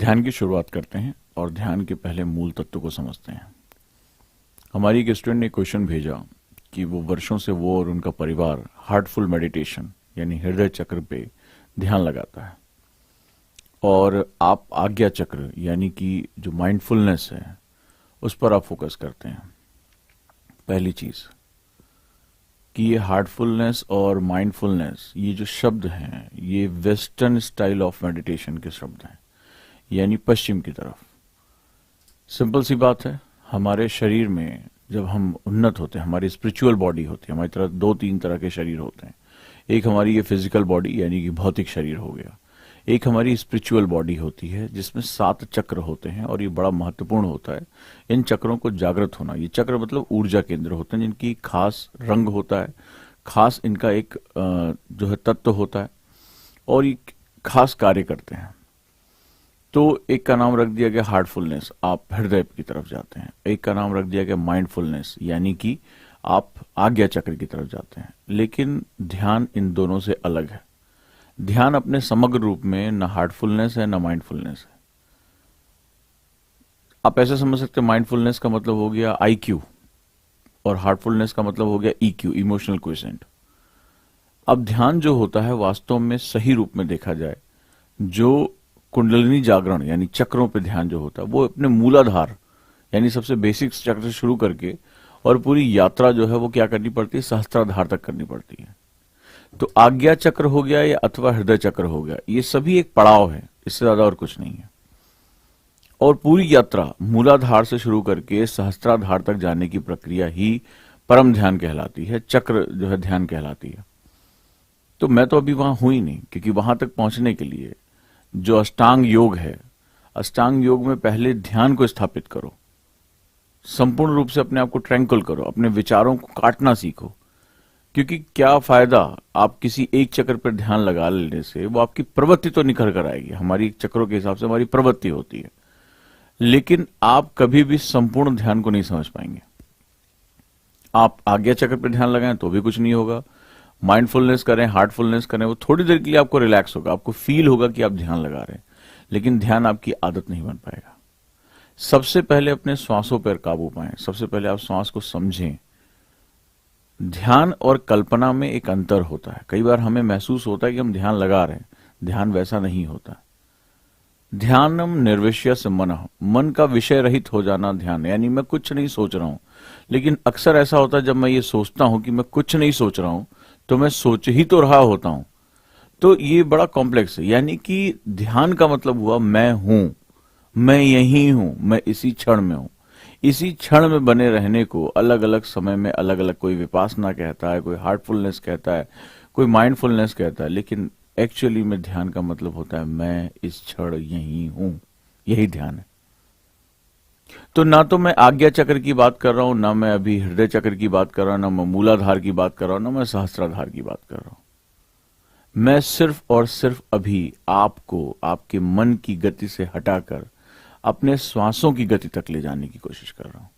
ध्यान की शुरुआत करते हैं और ध्यान के पहले मूल तत्व को समझते हैं। हमारी एक स्टूडेंट ने क्वेश्चन भेजा कि वो वर्षों से वो और उनका परिवार हार्टफुल मेडिटेशन यानी हृदय चक्र पे ध्यान लगाता है, और आप आज्ञा चक्र यानी कि जो माइंडफुलनेस है उस पर आप फोकस करते हैं। पहली चीज कि ये हार्टफुलनेस और माइंडफुलनेस ये जो शब्द हैं ये वेस्टर्न स्टाइल ऑफ मेडिटेशन के शब्द हैं, यानी पश्चिम की तरफ। सिंपल सी बात है, हमारे शरीर में जब हम उन्नत होते हैं, हमारी स्पिरिचुअल बॉडी होती है, हमारी तरह दो तीन तरह के शरीर होते हैं। एक हमारी ये फिजिकल बॉडी यानी कि भौतिक शरीर हो गया, एक हमारी स्पिरिचुअल बॉडी होती है जिसमें 7 चक्र होते हैं, और ये बड़ा महत्वपूर्ण होता है इन चक्रों को जागृत होना। ये चक्र मतलब ऊर्जा केंद्र होते हैं जिनकी खास रंग होता है, खास इनका एक जो है तत्व होता है, और ये खास कार्य करते हैं। तो एक का नाम रख दिया गया हार्टफुलनेस, आप हृदय की तरफ जाते हैं। एक का नाम रख दिया गया माइंडफुलनेस यानी कि आप आज्ञा चक्र की तरफ जाते हैं। लेकिन ध्यान इन दोनों से अलग है। ध्यान अपने समग्र रूप में न हार्टफुलनेस है न माइंडफुलनेस है। आप ऐसे समझ सकते हैं, माइंडफुलनेस का मतलब हो गया IQ और हार्टफुलनेस का मतलब हो गया EQ, इमोशनल क्वोशिएंट। अब ध्यान जो होता है वास्तव में सही रूप में देखा जाए, जो कुंडलिनी जागरण यानी चक्रों पे ध्यान जो होता है वो अपने मूलाधार यानी सबसे बेसिक चक्र से शुरू करके और पूरी यात्रा जो है वो क्या करनी पड़ती है, सहस्त्राधार तक करनी पड़ती है। तो आज्ञा चक्र हो गया या अथवा हृदय चक्र हो गया, ये सभी एक पड़ाव है, इससे ज्यादा और कुछ नहीं है। और पूरी यात्रा मूलाधार से शुरू करके सहस्त्राधार तक जाने की प्रक्रिया ही परम ध्यान कहलाती है, चक्र जो है ध्यान कहलाती है। तो मैं तो अभी वहां हूं ही नहीं, क्योंकि वहां तक पहुंचने के लिए जो अष्टांग योग है, अष्टांग योग में पहले ध्यान को स्थापित करो, संपूर्ण रूप से अपने आप को ट्रैंकुल करो, अपने विचारों को काटना सीखो। क्योंकि क्या फायदा आप किसी एक चक्र पर ध्यान लगा लेने से, वो आपकी प्रवृत्ति तो निखर कर आएगी, हमारी चक्रों के हिसाब से हमारी प्रवृत्ति होती है, लेकिन आप कभी भी संपूर्ण ध्यान को नहीं समझ पाएंगे। आप आज्ञा चक्र पर ध्यान लगाएं तो भी कुछ नहीं होगा, माइंडफुलनेस करें, हार्टफुलनेस करें, वो थोड़ी देर के लिए आपको रिलैक्स होगा, आपको फील होगा कि आप ध्यान लगा रहे हैं, लेकिन ध्यान आपकी आदत नहीं बन पाएगा। सबसे पहले अपने श्वासों पर काबू पाएं, सबसे पहले आप श्वास को समझें। ध्यान और कल्पना में एक अंतर होता है। कई बार हमें महसूस होता है कि हम ध्यान लगा रहे हैं, ध्यान वैसा नहीं होता। ध्यानम निर्विषय मनः, मन का विषय रहित हो जाना ध्यान, यानी मैं कुछ नहीं सोच रहा हूं। लेकिन अक्सर ऐसा होता है, जब मैं ये सोचता हूं कि मैं कुछ नहीं सोच रहा हूं तो मैं सोच ही तो रहा होता हूं। तो ये बड़ा कॉम्प्लेक्स है। यानी कि ध्यान का मतलब हुआ मैं हूं, मैं यही हूं, मैं इसी क्षण में हूं। इसी क्षण में बने रहने को अलग अलग समय में अलग अलग, कोई विपासना कहता है, कोई हार्टफुलनेस कहता है, कोई माइंडफुलनेस कहता है, लेकिन एक्चुअली में ध्यान का मतलब होता है मैं इस क्षण यही हूं, यही ध्यान है। तो ना तो मैं आज्ञा चक्र की बात कर रहा हूं, ना मैं अभी हृदय चक्र की बात कर रहा हूं, ना मैं मूलाधार की बात कर रहा हूं, ना मैं सहस्त्राधार की बात कर रहा हूं। मैं सिर्फ और सिर्फ अभी आपको आपके मन की गति से हटाकर अपने श्वासों की गति तक ले जाने की कोशिश कर रहा हूं।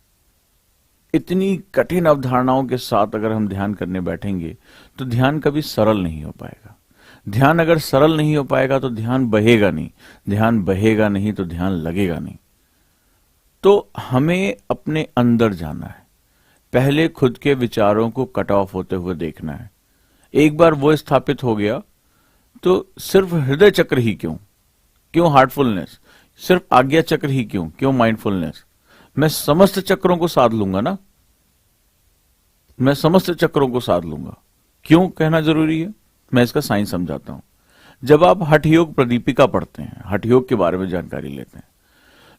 इतनी कठिन अवधारणाओं के साथ अगर हम ध्यान करने बैठेंगे तो ध्यान कभी सरल नहीं हो पाएगा। ध्यान अगर सरल नहीं हो पाएगा तो ध्यान बहेगा नहीं, ध्यान बहेगा नहीं तो ध्यान लगेगा नहीं। तो हमें अपने अंदर जाना है, पहले खुद के विचारों को कट ऑफ होते हुए देखना है। एक बार वो स्थापित हो गया तो सिर्फ हृदय चक्र ही क्यों हार्टफुलनेस, सिर्फ आज्ञा चक्र ही क्यों माइंडफुलनेस, मैं समस्त चक्रों को साध लूंगा ना, मैं समस्त चक्रों को साध लूंगा। क्यों कहना जरूरी है, मैं इसका साइंस समझाता हूं। जब आप हठ योग प्रदीपिका पढ़ते हैं, हठ योग के बारे में जानकारी लेते हैं,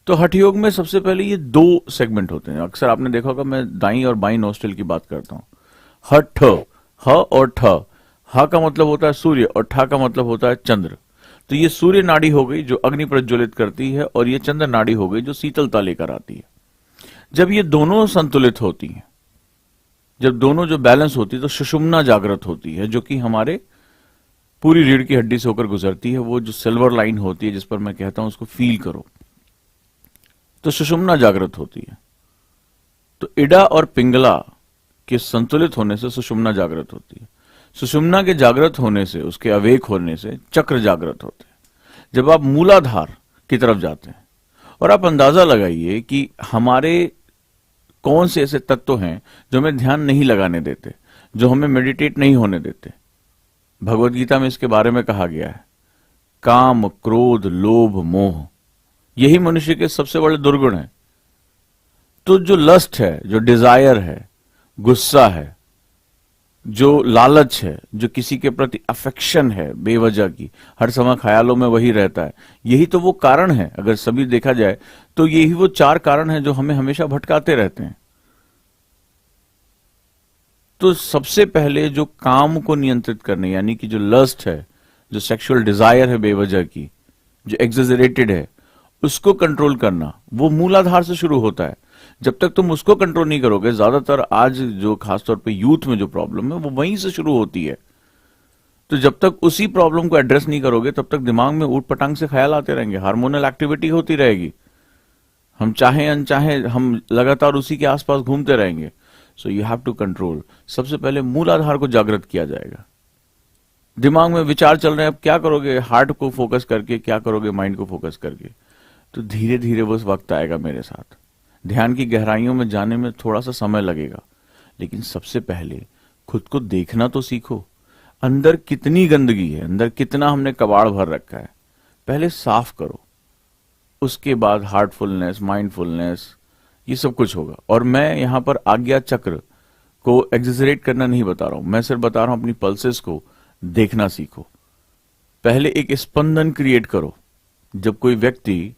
तो हठ योग में सबसे पहले ये 2 सेगमेंट होते हैं। अक्सर आपने देखा होगा मैं दाई और बाई नोस्ट्रिल की बात करता हूं। हठ, ह और ठ, ह का मतलब होता है सूर्य और ठ का मतलब होता है चंद्र। तो ये सूर्य नाड़ी हो गई जो अग्नि प्रज्वलित करती है, और ये चंद्र नाड़ी हो गई जो शीतलता लेकर आती है। जब ये दोनों संतुलित होती हैं, जब दोनों जो बैलेंस होती है, तो सुषुम्ना जागृत होती है, जो कि हमारे पूरी रीढ़ की हड्डी से होकर गुजरती है। वो जो सिल्वर लाइन होती है जिस पर मैं कहता हूं उसको फील करो, तो सुषुम्ना जागृत होती है। तो इडा और पिंगला के संतुलित होने से सुषुम्ना जागृत होती है। सुषुम्ना के जागृत होने से, उसके अवेक होने से चक्र जागृत होते हैं। जब आप मूलाधार की तरफ जाते हैं। और आप अंदाजा लगाइए कि हमारे कौन से ऐसे तत्व हैं जो हमें ध्यान नहीं लगाने देते, जो हमें मेडिटेट नहीं होने देते। भगवत गीता में इसके बारे में कहा गया है, काम, क्रोध, लोभ, मोह, यही मनुष्य के सबसे बड़े दुर्गुण हैं। तो जो लस्ट है, जो डिजायर है, गुस्सा है, जो लालच है, जो किसी के प्रति अफेक्शन है बेवजह की, हर समय ख्यालों में वही रहता है, यही तो वो कारण है। अगर सभी देखा जाए तो यही वो 4 कारण हैं जो हमें हमेशा भटकाते रहते हैं। तो सबसे पहले जो काम को नियंत्रित करने, यानी कि जो लस्ट है, जो सेक्सुअल डिजायर है बेवजह की, जो एक्सेजरेटेड है, उसको कंट्रोल करना, वो मूलाधार से शुरू होता है। जब तक तुम उसको कंट्रोल नहीं करोगे, ज्यादातर आज जो खासतौर पे यूथ में जो प्रॉब्लम है वो वहीं से शुरू होती है। तो जब तक उसी प्रॉब्लम को एड्रेस नहीं करोगे तब तक दिमाग में ऊट पटांग से ख्याल आते रहेंगे, हार्मोनल एक्टिविटी होती रहेगी, हम चाहे अनचाहे हम लगातार उसी के आसपास घूमते रहेंगे। So you have to control. सबसे पहले मूलाधार को जागृत किया जाएगा। दिमाग में विचार चल रहे हैं, अब क्या करोगे, हार्ट को फोकस करके, क्या करोगे माइंड को फोकस करके। तो धीरे धीरे वो वक्त आएगा मेरे साथ। ध्यान की गहराइयों में जाने में थोड़ा सा समय लगेगा, लेकिन सबसे पहले खुद को देखना तो सीखो। अंदर कितनी गंदगी है, अंदर कितना हमने कबाड़ भर रखा है, पहले साफ करो। उसके बाद हार्टफुलनेस, माइंडफुलनेस, ये सब कुछ होगा। और मैं यहां पर आज्ञा चक्र को एग्जेजरेट करना नहीं बता रहा हूं, मैं सिर्फ बता रहा हूं अपनी पल्सेस को देखना सीखो। पहले एक स्पंदन क्रिएट करो। जब कोई व्यक्ति,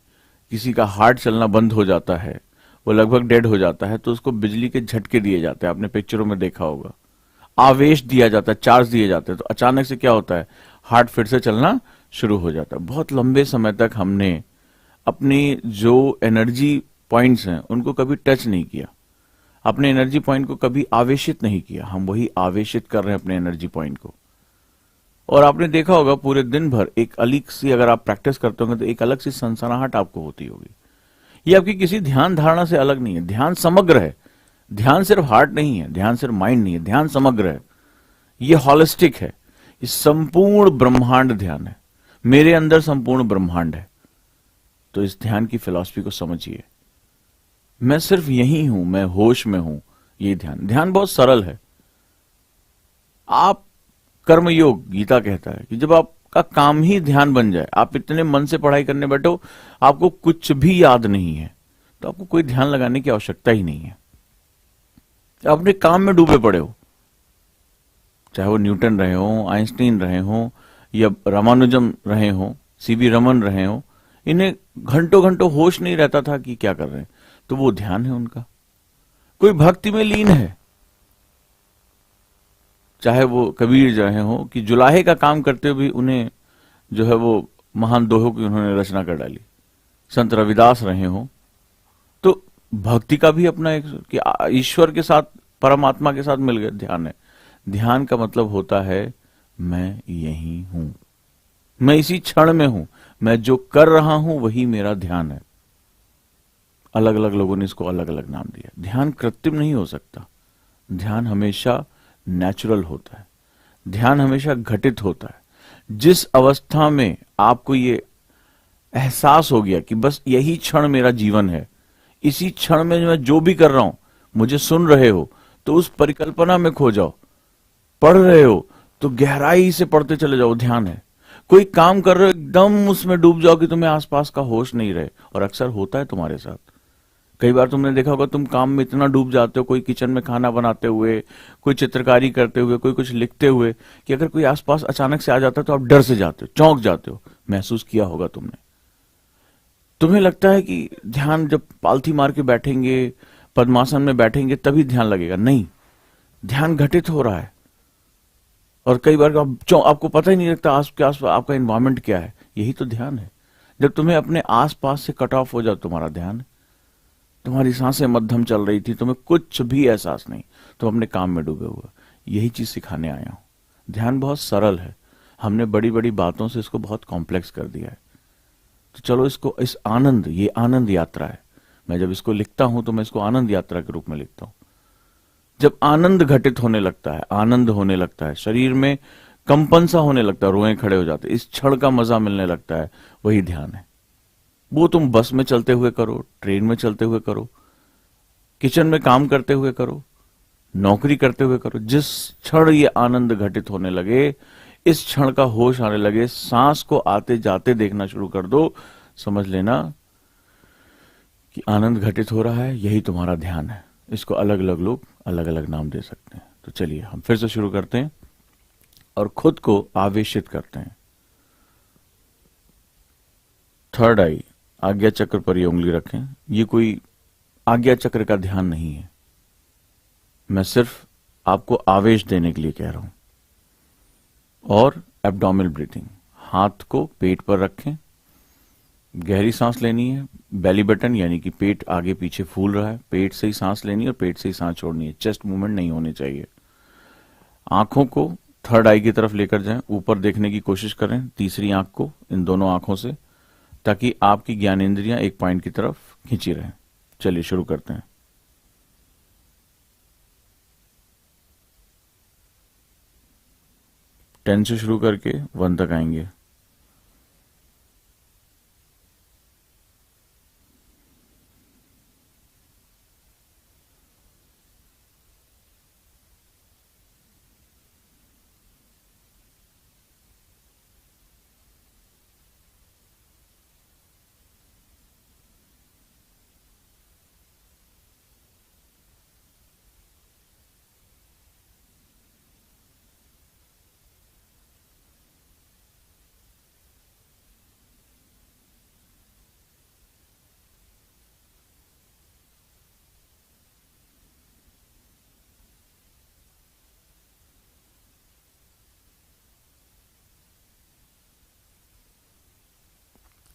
किसी का हार्ट चलना बंद हो जाता है, वो लगभग डेड हो जाता है, तो उसको बिजली के झटके दिए जाते हैं, आपने पिक्चरों में देखा होगा। आवेश दिया जाता है, चार्ज दिए जाते हैं, तो अचानक से क्या होता है, हार्ट फिर से चलना शुरू हो जाता है। बहुत लंबे समय तक हमने अपनी जो एनर्जी पॉइंट्स हैं उनको कभी टच नहीं किया, अपने एनर्जी पॉइंट को कभी आवेशित नहीं किया। हम वही आवेशित कर रहे हैं अपने एनर्जी पॉइंट को। और आपने देखा होगा पूरे दिन भर एक अलग सी, अगर आप प्रैक्टिस करते होंगे तो एक अलग सी सनसनाहट आपको होती होगी। ये आपकी किसी ध्यान धारणा से अलग नहीं है। ध्यान समग्र है। ध्यान सिर्फ हार्ट नहीं है, ध्यान सिर्फ माइंड नहीं है, ध्यान समग्र है। ये हॉलिस्टिक है, ये संपूर्ण ब्रह्मांड ध्यान है। मेरे अंदर संपूर्ण ब्रह्मांड है। तो इस ध्यान की फिलॉसफी को समझिए। मैं सिर्फ यही हूं, मैं होश में हूं, ये ध्यान बहुत सरल है। आप कर्मयोग, गीता कहता है कि जब आपका काम ही ध्यान बन जाए, आप इतने मन से पढ़ाई करने बैठो, आपको कुछ भी याद नहीं है, तो आपको कोई ध्यान लगाने की आवश्यकता ही नहीं है। आप अपने काम में डूबे पड़े हो, चाहे वो न्यूटन रहे हो, आइंस्टीन रहे हो, या रामानुजम रहे हो, सीवी रमन रहे हो, इन्हें घंटों घंटों होश नहीं रहता था कि क्या कर रहे हैं, तो वो ध्यान है उनका। कोई भक्ति में लीन है, चाहे वो कबीर रहे हो कि जुलाहे का काम करते हुए उन्हें जो है वो महान दोहों की उन्होंने रचना कर डाली, संत रविदास रहे हो, तो भक्ति का भी अपना एक कि ईश्वर के साथ, परमात्मा के साथ मिल गए ध्यान है। ध्यान का मतलब होता है मैं यही हूं, मैं इसी क्षण में हूं, मैं जो कर रहा हूं वही मेरा ध्यान है। अलग अलग लोगों ने इसको अलग अलग नाम दिया। ध्यान कृत्रिम नहीं हो सकता। ध्यान हमेशा नेचुरल होता है। ध्यान हमेशा घटित होता है। जिस अवस्था में आपको ये एहसास हो गया कि बस यही क्षण मेरा जीवन है, इसी क्षण में मैं जो भी कर रहा हूं, मुझे सुन रहे हो तो उस परिकल्पना में खो जाओ, पढ़ रहे हो तो गहराई से पढ़ते चले जाओ, ध्यान है। कोई काम कर रहे हो, एकदम उसमें डूब जाओ कि तुम्हें आसपास का होश नहीं रहे, और अक्सर होता है तुम्हारे साथ। कई बार तुमने देखा होगा, तुम काम में इतना डूब जाते हो, कोई किचन में खाना बनाते हुए, कोई चित्रकारी करते हुए, कोई कुछ लिखते हुए, कि अगर कोई आसपास अचानक से आ जाता है तो आप डर से जाते हो, चौंक जाते हो। महसूस किया होगा तुमने। तुम्हें लगता है कि ध्यान जब पालथी मार के बैठेंगे, पद्मासन में बैठेंगे तभी ध्यान लगेगा। नहीं, ध्यान घटित हो रहा है। और कई बार आपको पता ही नहीं लगता आपके आसपास आपका एनवायरमेंट क्या है। यही तो ध्यान है। जब तुम्हें अपने आसपास से कट ऑफ हो जाए तुम्हारा ध्यान, तुम्हारी सांसें मध्यम चल रही थी, तुम्हें कुछ भी एहसास नहीं, तुम अपने काम में डूबे हुए। यही चीज सिखाने आया हूं। ध्यान बहुत सरल है। हमने बड़ी बड़ी बातों से इसको बहुत कॉम्प्लेक्स कर दिया है। तो चलो इसको, इस आनंद, ये आनंद यात्रा है। मैं जब इसको लिखता हूं तो मैं इसको आनंद यात्रा के रूप में लिखता हूं। जब आनंद घटित होने लगता है, आनंद होने लगता है, शरीर में कंपन सा होने लगता है, रोए खड़े हो जाते, इस क्षण का मजा मिलने लगता है, वही ध्यान है। वो तुम बस में चलते हुए करो, ट्रेन में चलते हुए करो, किचन में काम करते हुए करो, नौकरी करते हुए करो। जिस क्षण ये आनंद घटित होने लगे, इस क्षण का होश आने लगे, सांस को आते जाते देखना शुरू कर दो, समझ लेना कि आनंद घटित हो रहा है। यही तुम्हारा ध्यान है। इसको अलग अलग लोग अलग अलग नाम दे सकते हैं। तो चलिए हम फिर से शुरू करते हैं और खुद को आवेशित करते हैं। थर्ड आई, आज्ञा चक्र पर ये उंगली रखें। ये कोई आज्ञा चक्र का ध्यान नहीं है, मैं सिर्फ आपको आवेश देने के लिए कह रहा हूं। और एब्डोमिनल ब्रीथिंग, हाथ को पेट पर रखें, गहरी सांस लेनी है। बेली बटन यानी कि पेट आगे पीछे फूल रहा है, पेट से ही सांस लेनी है और पेट से ही सांस छोड़नी है। चेस्ट मूवमेंट नहीं होनी चाहिए। आंखों को थर्ड आई की तरफ लेकर जाएं, ऊपर देखने की कोशिश करें, तीसरी आंख को, इन दोनों आंखों से, ताकि आपकी ज्ञानेंद्रियां एक पॉइंट की तरफ खींची रहें। चलिए शुरू करते हैं। टेन से शुरू करके 1 तक आएंगे।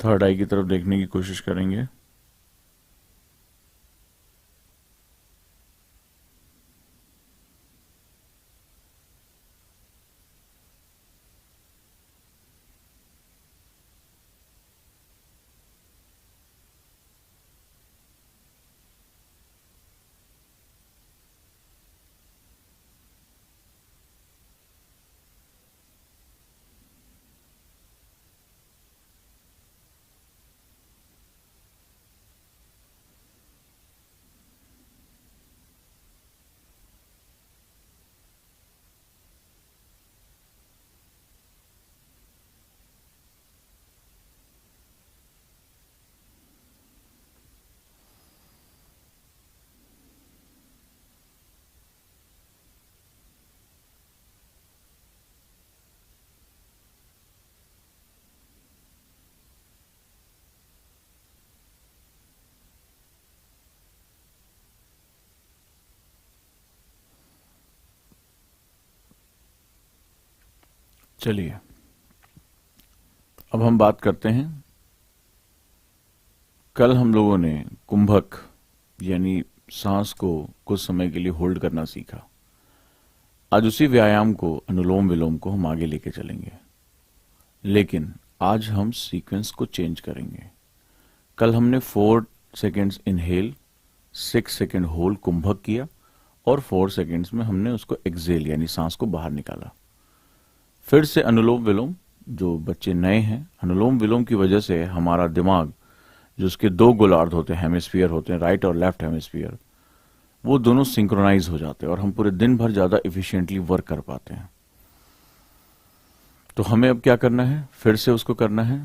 थर्ड आई की तरफ देखने की कोशिश करेंगे। चलिए अब हम बात करते हैं। कल हम लोगों ने कुंभक यानी सांस को कुछ समय के लिए होल्ड करना सीखा। आज उसी व्यायाम को, अनुलोम विलोम को हम आगे लेके चलेंगे, लेकिन आज हम सीक्वेंस को चेंज करेंगे। कल हमने 4 सेकेंड्स इनहेल, 6 सेकेंड होल्ड कुंभक किया और 4 सेकेंड्स में हमने उसको एक्सेल यानी सांस को बाहर निकाला। फिर से अनुलोम विलोम। जो बच्चे नए हैं, अनुलोम विलोम की वजह से हमारा दिमाग, जो उसके 2 गोलार्ध होते हैं, हेमिस्फीयर होते हैं, राइट और लेफ्ट हेमिस्फीयर, वो दोनों सिंक्रोनाइज हो जाते हैं और हम पूरे दिन भर ज्यादा इफिशिएंटली वर्क कर पाते हैं। तो हमें अब क्या करना है, फिर से उसको करना है।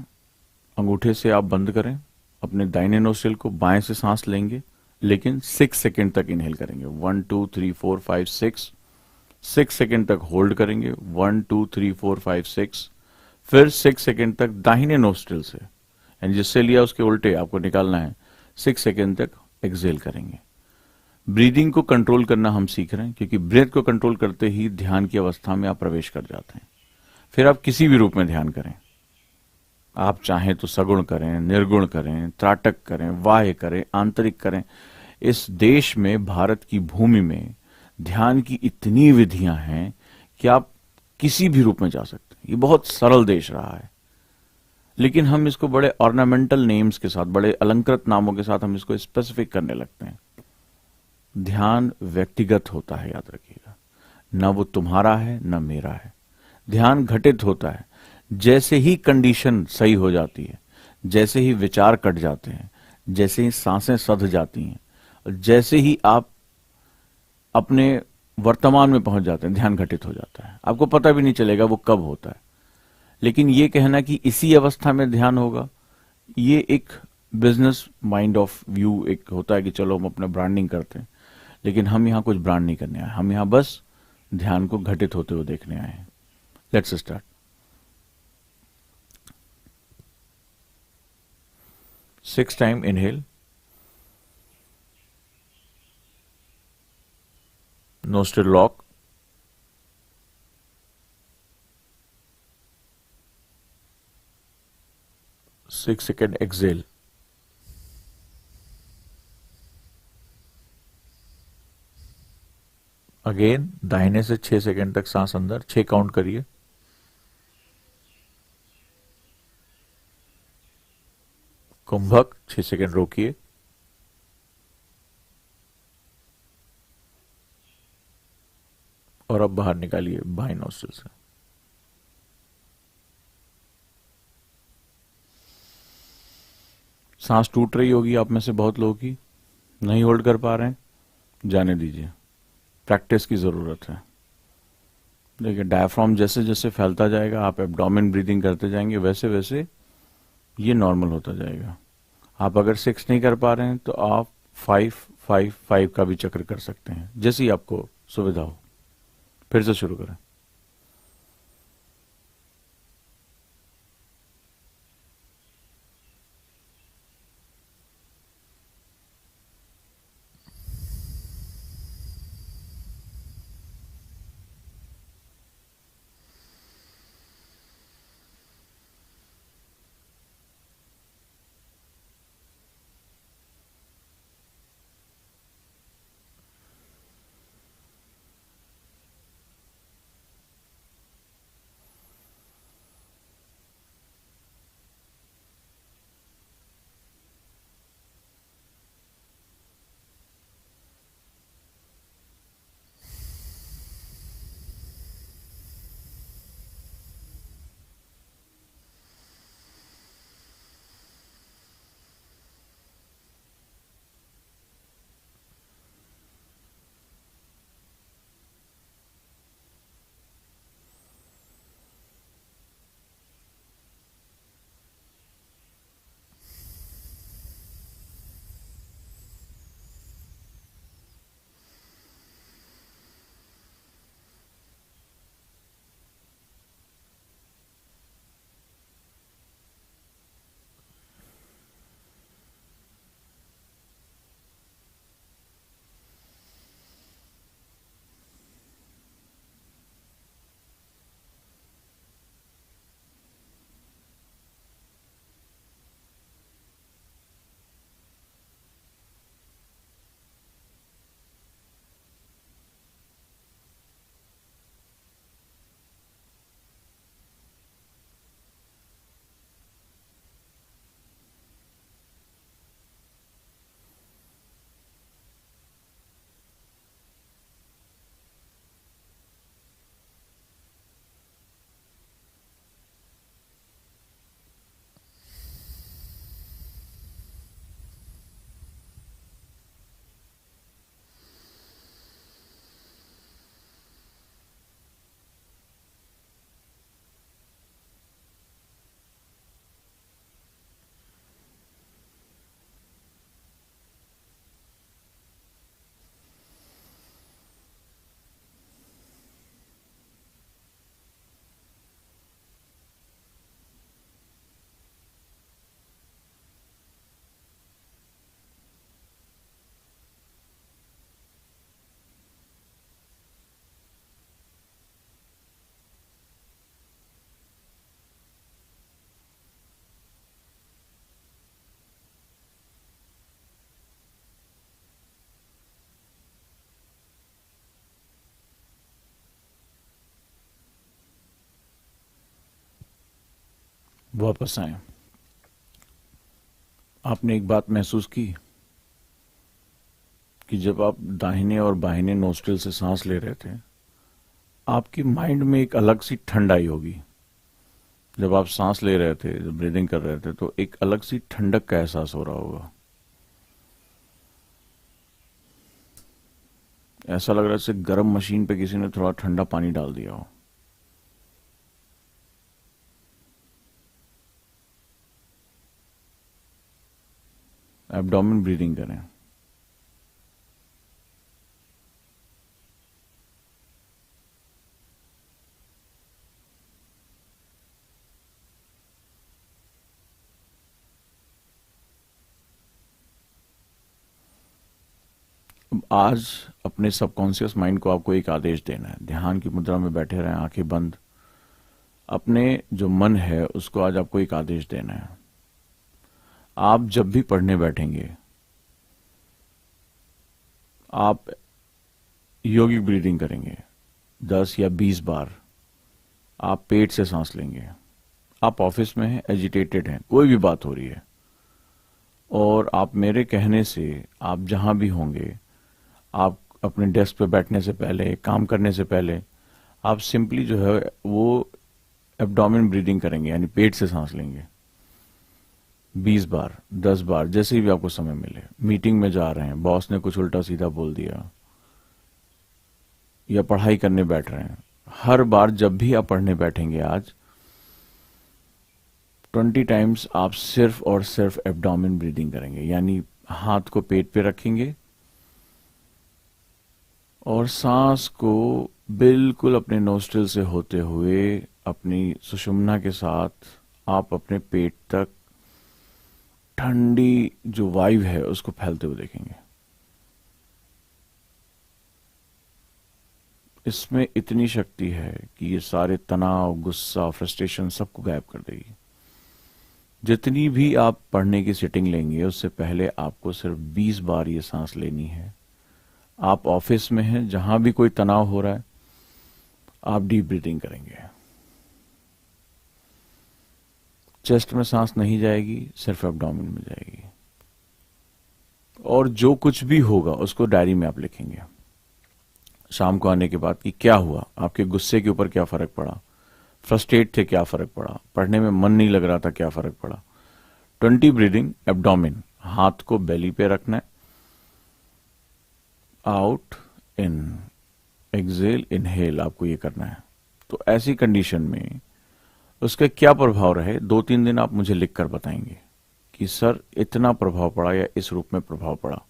अंगूठे से आप बंद करें अपने दाहिने नोस्ट्रिल को, बाएं से सांस लेंगे, लेकिन 6 सेकेंड तक इनहेल करेंगे। 1 2 3 4 5 6 6 सेकेंड तक होल्ड करेंगे। 1 2 3 4 5 6 फिर 6 सेकेंड तक दाहिने नोस्ट्रिल से, यानी जिससे लिया उसके उल्टे आपको निकालना है, 6 सेकेंड तक एक्सेल करेंगे। ब्रीदिंग को कंट्रोल करना हम सीख रहे हैं, क्योंकि ब्रेथ को कंट्रोल करते ही ध्यान की अवस्था में आप प्रवेश कर जाते हैं। फिर आप किसी भी रूप में ध्यान करें, आप चाहें तो सगुण करें, निर्गुण करें, त्राटक करें, बाह्य करें, आंतरिक करें। इस देश में, भारत की भूमि में ध्यान की इतनी विधियां हैं कि आप किसी भी रूप में जा सकते हैं। ये बहुत सरल देश रहा है, लेकिन हम इसको बड़े ऑर्नामेंटल नेम्स के साथ, बड़े अलंकृत नामों के साथ हम इसको स्पेसिफिक करने लगते हैं। ध्यान व्यक्तिगत होता है, याद रखिएगा। ना वो तुम्हारा है ना मेरा है। ध्यान घटित होता है। जैसे ही कंडीशन सही हो जाती है, जैसे ही विचार कट जाते हैं, जैसे ही सांसें सध जाती हैं, और जैसे ही आप अपने वर्तमान में पहुंच जाते हैं, ध्यान घटित हो जाता है। आपको पता भी नहीं चलेगा वो कब होता है। लेकिन ये कहना कि इसी अवस्था में ध्यान होगा, ये एक बिजनेस माइंड ऑफ व्यू एक होता है कि चलो हम अपना ब्रांडिंग करते हैं, लेकिन हम यहां कुछ ब्रांड नहीं करने आए, हम यहां बस ध्यान को घटित होते हुए देखने आए हैं। Let's start. 6 time inhale, nostril lock, 6 second exhale. Again दाहिने से 6 सेकेंड तक सांस अंदर, 6 काउंट करिए। कुंभक 6 सेकेंड रोकिए। और अब बाहर निकालिए बाएं नोस्ट्रिल से। सांस टूट रही होगी आप में से बहुत लोगों की, नहीं होल्ड कर पा रहे हैं, जाने दीजिए, प्रैक्टिस की जरूरत है। देखिए डायफ्राम जैसे जैसे फैलता जाएगा, आप एब्डोमेन ब्रीदिंग करते जाएंगे, वैसे वैसे ये नॉर्मल होता जाएगा। आप अगर 6 नहीं कर पा रहे हैं तो आप 5-5-5 का भी चक्र कर सकते हैं, जैसी आपको सुविधा हो। फिर से शुरू करें। वापस आए। आपने एक बात महसूस की कि जब आप दाहिने और बाहिने नोस्ट्रिल से सांस ले रहे थे, आपकी माइंड में एक अलग सी ठंड आई होगी। जब आप सांस ले रहे थे, जब ब्रीदिंग कर रहे थे, तो एक अलग सी ठंडक का एहसास हो रहा होगा। ऐसा लग रहा है जैसे गर्म मशीन पे किसी ने थोड़ा ठंडा पानी डाल दिया हो। एब्डोमेन ब्रीदिंग करें। अब आज अपने सबकॉन्शियस माइंड को आपको एक आदेश देना है। ध्यान की मुद्रा में बैठे रहें, आंखें बंद। अपने जो मन है उसको आज आपको एक आदेश देना है। आप जब भी पढ़ने बैठेंगे, आप योगिक ब्रीदिंग करेंगे 10 या 20 बार। आप पेट से सांस लेंगे। आप ऑफिस में हैं, एजिटेटेड हैं, कोई भी बात हो रही है, और आप मेरे कहने से आप जहां भी होंगे, आप अपने डेस्क पे बैठने से पहले, काम करने से पहले, आप सिंपली जो है वो एब्डोमेन ब्रीदिंग करेंगे, यानी पेट से सांस लेंगे 20 बार, 10 बार, जैसे भी आपको समय मिले। मीटिंग में जा रहे हैं, बॉस ने कुछ उल्टा सीधा बोल दिया, या पढ़ाई करने बैठ रहे हैं, हर बार जब भी आप पढ़ने बैठेंगे आज 20 टाइम्स आप सिर्फ और सिर्फ एब्डोमेन ब्रीदिंग करेंगे, यानी हाथ को पेट पे रखेंगे और सांस को बिल्कुल अपने नोस्ट्रिल से होते हुए अपनी सुषुम्ना के साथ आप अपने पेट तक ठंडी जो वायु है उसको फैलते हुए देखेंगे। इसमें इतनी शक्ति है कि ये सारे तनाव, गुस्सा, फ्रस्ट्रेशन सबको गायब कर देगी। जितनी भी आप पढ़ने की सिटिंग लेंगे उससे पहले आपको सिर्फ 20 बार ये सांस लेनी है। आप ऑफिस में हैं, जहां भी कोई तनाव हो रहा है, आप डीप ब्रीदिंग करेंगे। चेस्ट में सांस नहीं जाएगी, सिर्फ एब्डोमेन में जाएगी। और जो कुछ भी होगा उसको डायरी में आप लिखेंगे। शाम को आने के बाद कि क्या हुआ, आपके गुस्से के ऊपर क्या फर्क पड़ा, फ्रस्ट्रेट थे क्या फर्क पड़ा, पढ़ने में मन नहीं लग रहा था क्या फर्क पड़ा। 20 ब्रीदिंग एब्डोमेन, हाथ को बेली पे रखना है, आउट इन, एक्सेल इनहेल, आपको ये करना है। तो ऐसी कंडीशन में उसका क्या प्रभाव रहे, 2-3 दिन आप मुझे लिखकर बताएंगे कि सर इतना प्रभाव पड़ा या इस रूप में प्रभाव पड़ा।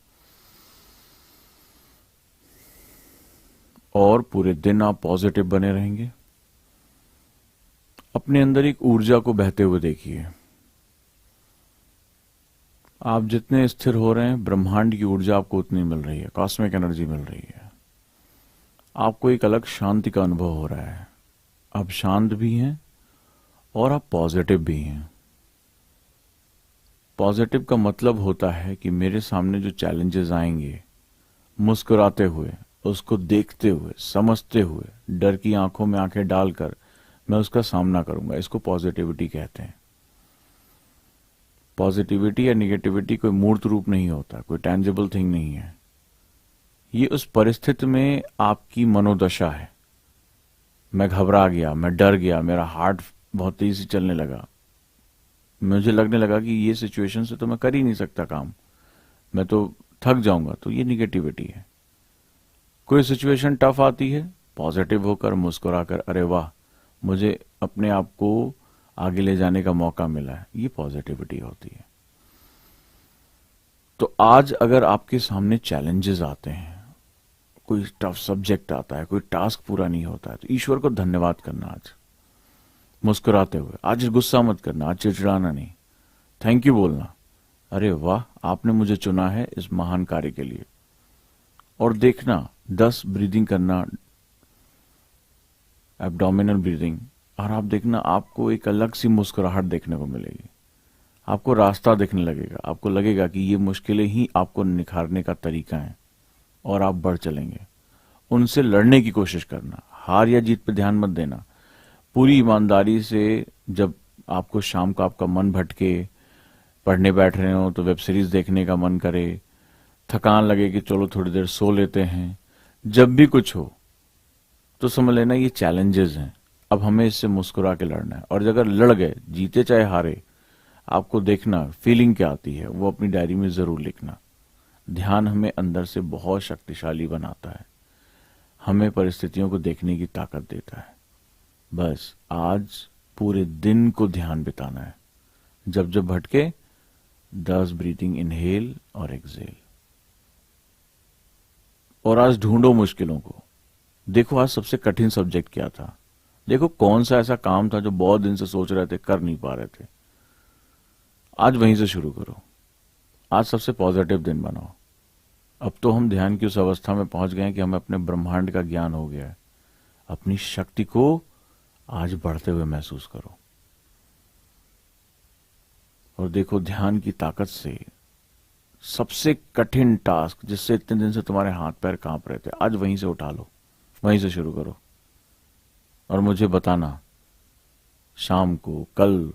और पूरे दिन आप पॉजिटिव बने रहेंगे। अपने अंदर एक ऊर्जा को बहते हुए देखिए। आप जितने स्थिर हो रहे हैं, ब्रह्मांड की ऊर्जा आपको उतनी मिल रही है, कॉस्मिक एनर्जी मिल रही है। आपको एक अलग शांति का अनुभव हो रहा है। आप शांत भी हैं और आप पॉजिटिव भी हैं। पॉजिटिव का मतलब होता है कि मेरे सामने जो चैलेंजेस आएंगे, मुस्कुराते हुए, उसको देखते हुए, समझते हुए, डर की आंखों में आंखें डालकर मैं उसका सामना करूंगा। इसको पॉजिटिविटी कहते हैं। पॉजिटिविटी या निगेटिविटी कोई मूर्त रूप नहीं होता, कोई टेंजिबल थिंग नहीं है। ये उस परिस्थिति में आपकी मनोदशा है। मैं घबरा गया, मैं डर गया, मेरा हार्ट बहुत तेजी से चलने लगा, मुझे लगने लगा कि ये सिचुएशन से तो मैं कर ही नहीं सकता काम, मैं तो थक जाऊंगा, तो ये निगेटिविटी है। कोई सिचुएशन टफ आती है, पॉजिटिव होकर, मुस्कुराकर, अरे वाह, मुझे अपने आप को आगे ले जाने का मौका मिला है, ये पॉजिटिविटी होती है। तो आज अगर आपके सामने चैलेंजेस आते हैं, कोई टफ सब्जेक्ट आता है, कोई टास्क पूरा नहीं होता है, तो ईश्वर को धन्यवाद करना आज मुस्कुराते हुए। आज गुस्सा मत करना, आज चिड़चिड़ाना नहीं, थैंक यू बोलना, अरे वाह आपने मुझे चुना है इस महान कार्य के लिए। और देखना 10 ब्रीदिंग करना, एब्डोमिनल ब्रीदिंग, और आप देखना आपको एक अलग सी मुस्कुराहट देखने को मिलेगी। आपको रास्ता दिखने लगेगा, आपको लगेगा कि ये मुश्किलें ही आपको निखारने का तरीका है और आप बढ़ चलेंगे। उनसे लड़ने की कोशिश करना, हार या जीत पे ध्यान मत देना। पूरी ईमानदारी से, जब आपको शाम को आपका मन भटके, पढ़ने बैठ रहे हो तो वेब सीरीज देखने का मन करे, थकान लगे कि चलो थोड़ी देर सो लेते हैं, जब भी कुछ हो तो समझ लेना ये चैलेंजेस हैं, अब हमें इससे मुस्कुरा के लड़ना है, और अगर लड़ गए, जीते चाहे हारे, आपको देखना फीलिंग क्या आती है वो अपनी डायरी में जरूर लिखना। ध्यान हमें अंदर से बहुत शक्तिशाली बनाता है, हमें परिस्थितियों को देखने की ताकत देता है। बस आज पूरे दिन को ध्यान बिताना है। जब जब भटके 10 ब्रीथिंग इनहेल और एक्सहेल। और आज ढूंढो मुश्किलों को। देखो आज सबसे कठिन सब्जेक्ट क्या था, देखो कौन सा ऐसा काम था जो बहुत दिन से सोच रहे थे, कर नहीं पा रहे थे। आज वहीं से शुरू करो। आज सबसे पॉजिटिव दिन बनाओ। अब तो हम ध्यान की उस अवस्था में पहुंच गए हैं कि हमें अपने ब्रह्मांड का ज्ञान हो गया है। अपनी शक्ति को आज बढ़ते हुए महसूस करो, और देखो ध्यान की ताकत से सबसे कठिन टास्क जिससे इतने दिन से तुम्हारे हाथ पैर कांप रहे थे, आज वहीं से उठा लो, वहीं से शुरू करो। और मुझे बताना शाम को, कल,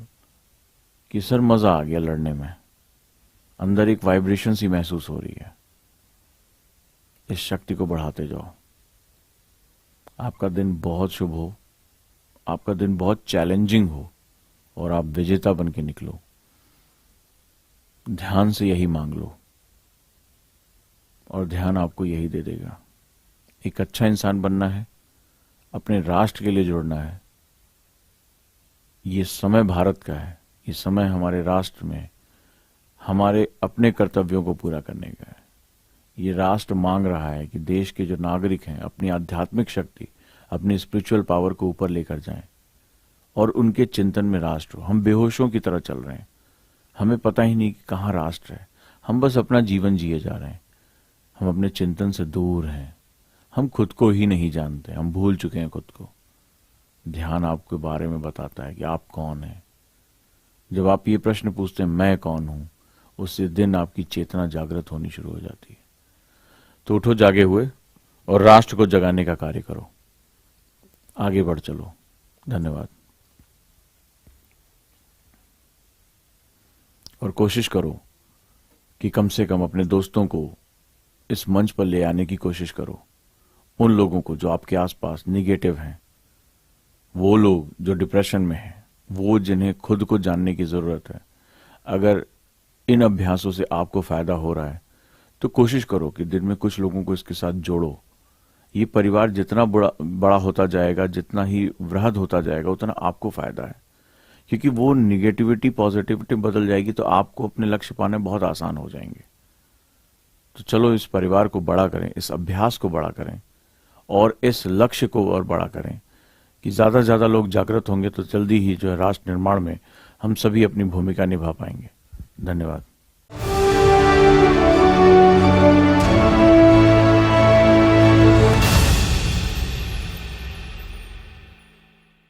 कि सर मजा आ गया लड़ने में, अंदर एक वाइब्रेशन सी महसूस हो रही है। इस शक्ति को बढ़ाते जाओ। आपका दिन बहुत शुभ हो, आपका दिन बहुत चैलेंजिंग हो, और आप विजेता बन के निकलो। ध्यान से यही मांग लो, और ध्यान आपको यही दे देगा। एक अच्छा इंसान बनना है, अपने राष्ट्र के लिए जुड़ना है। ये समय भारत का है, ये समय हमारे राष्ट्र में हमारे अपने कर्तव्यों को पूरा करने का है। ये राष्ट्र मांग रहा है कि देश के जो नागरिक हैं अपनी आध्यात्मिक शक्ति, अपनी स्पिरिचुअल पावर को ऊपर लेकर जाएं, और उनके चिंतन में राष्ट्र हो। हम बेहोशों की तरह चल रहे हैं, हमें पता ही नहीं कि कहाँ राष्ट्र है। हम बस अपना जीवन जिए जा रहे हैं, हम अपने चिंतन से दूर हैं, हम खुद को ही नहीं जानते, हम भूल चुके हैं खुद को। ध्यान आपके बारे में बताता है कि आप कौन हैं। जब आप ये प्रश्न पूछते हैं मैं कौन हूं, उससे दिन आपकी चेतना जागृत होनी शुरू हो जाती है। तो उठो जागे हुए, और राष्ट्र को जगाने का कार्य करो। आगे बढ़ चलो। धन्यवाद। और कोशिश करो कि कम से कम अपने दोस्तों को इस मंच पर ले आने की कोशिश करो। उन लोगों को जो आपके आसपास निगेटिव हैं, वो लोग जो डिप्रेशन में हैं, वो जिन्हें खुद को जानने की जरूरत है। अगर इन अभ्यासों से आपको फायदा हो रहा है तो कोशिश करो कि दिन में कुछ लोगों को इसके साथ जोड़ो। ये परिवार जितना बड़ा होता जाएगा, जितना ही वृहद होता जाएगा, उतना आपको फायदा है, क्योंकि वो निगेटिविटी पॉजिटिविटी बदल जाएगी तो आपको अपने लक्ष्य पाने बहुत आसान हो जाएंगे। तो चलो इस परिवार को बड़ा करें, इस अभ्यास को बड़ा करें, और इस लक्ष्य को और बड़ा करें कि ज्यादा से ज्यादा लोग जागृत होंगे तो जल्दी ही जो है राष्ट्र निर्माण में हम सभी अपनी भूमिका निभा पाएंगे। धन्यवाद।